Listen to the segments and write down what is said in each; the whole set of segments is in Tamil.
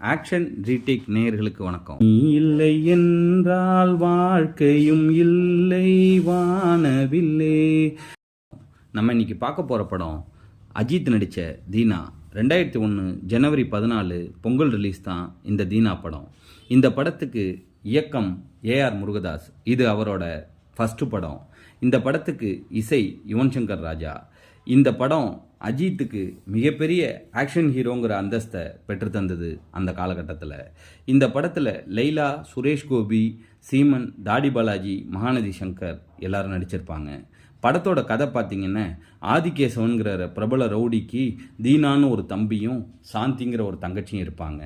ஆக்ஷன் ரீடேக் நேயர்களுக்கு வணக்கம். நீ இல்லை என்றால் வாழ்க்கையும் இல்லை வானவில்லை. நம்ம இன்னைக்கு பார்க்க போகிற படம் அஜித் நடித்த தீனா. 2001 ஜனவரி 14 பொங்கல் ரிலீஸ் தான் இந்த தீனா படம். இந்த படத்துக்கு இயக்கம் ஏஆர் முருகதாஸ். இது அவரோட ஃபஸ்ட்டு படம். இந்த படத்துக்கு இசை யுவன் சங்கர் ராஜா. இந்த படம் அஜித்துக்கு மிகப்பெரிய ஆக்ஷன் ஹீரோங்கிற அந்தஸ்தை பெற்று தந்தது அந்த காலகட்டத்தில். இந்த படத்தில் லைலா, சுரேஷ் கோபி, சீமன், தாடி பாலாஜி, மகாநதி சங்கர் எல்லாரும் நடிச்சிருப்பாங்க. படத்தோட கதை பார்த்திங்கன்னா, ஆதிகேசவன்கிற பிரபல ரவுடிக்கு தீனான்னு ஒரு தம்பியும் சாந்திங்கிற ஒரு தங்கச்சியும் இருப்பாங்க.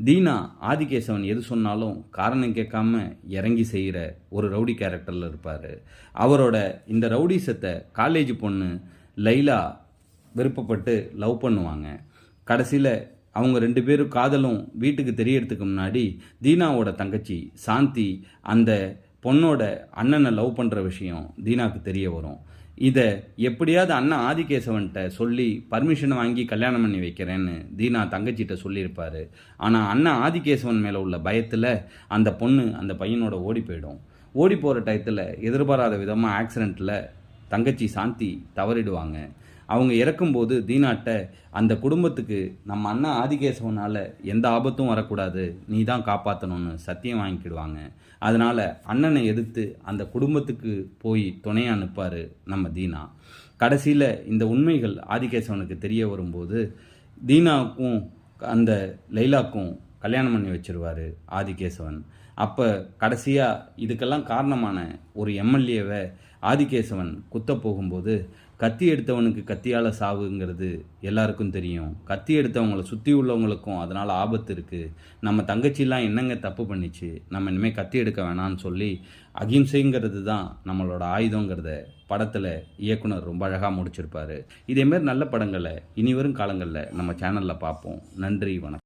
தீனா ஆதிகேசவன் எது சொன்னாலும் காரணம் கேட்காம இறங்கி செய்கிற ஒரு ரவுடி கேரக்டரில் இருப்பார். அவரோட இந்த ரவுடிசத்தை காலேஜ் பொண்ணு லைலா விருப்பப்பட்டு லவ் பண்ணுவாங்க. கடைசியில் அவங்க 2 பேரும் காதலும் வீட்டுக்கு தெரியறதுக்கு முன்னாடி தீனாவோட தங்கச்சி சாந்தி அந்த பொண்ணோட அண்ணனை லவ் பண்ணுற விஷயம் தீனாவுக்கு தெரிய வரும். இதை எப்படியாவது அண்ணன் ஆதிகேசவன்கிட்ட சொல்லி பர்மிஷனை வாங்கி கல்யாணம் பண்ணி வைக்கிறேன்னு தீனா தங்கச்சிகிட்ட சொல்லியிருப்பார். ஆனால் அண்ணன் ஆதிகேசவன் மேலே உள்ள பயத்தில் அந்த பொண்ணு அந்த பையனோட ஓடி போயிடும். ஓடி போகிற டயத்தில் எதிர்பாராத விதமாக ஆக்சிடெண்ட்டில் தங்கச்சி சாந்தி தவறிடுவாங்க. அவங்க இறக்கும்போது தீனாட்ட அந்த குடும்பத்துக்கு நம்ம அண்ணா ஆதிகேசவனால் எந்த ஆபத்தும் வரக்கூடாது, நீ தான் காப்பாற்றணும்னு சத்தியம் வாங்கிக்கிடுவாங்க. அதனால் அண்ணனை எதிர்த்து அந்த குடும்பத்துக்கு போய் துணையாக நிற்பார் நம்ம தீனா. கடைசியில் இந்த உண்மைகள் ஆதிகேசவனுக்கு தெரிய வரும்போது தீனாவுக்கும் அந்த லைலாக்கும் கல்யாணம் பண்ணி வச்சிருவார் ஆதிகேசவன். அப்போ கடைசியாக இதுக்கெல்லாம் காரணமான ஒரு எம்எல்ஏவை ஆதிகேசவன் குத்த போகும்போது, கத்தி எடுத்தவனுக்கு கத்தியால் சாவுங்கிறது எல்லாருக்கும் தெரியும். கத்தி எடுத்தவங்களை சுற்றி உள்ளவங்களுக்கும் அதனால் ஆபத்து இருக்குது. நம்ம தங்கச்சிலாம் என்னங்க தப்பு பண்ணிச்சு, நம்ம இனிமேல் கத்தி எடுக்க வேணான்னு சொல்லி அகிம்சைங்கிறது தான் நம்மளோட ஆயுதங்கிறத படத்தில் இயக்குனர் ரொம்ப அழகாக முடிச்சிருப்பார். இதேமாரி நல்ல படங்களை இனி வரும் காலங்களில் நம்ம சேனலில் பார்ப்போம். நன்றி, வணக்கம்.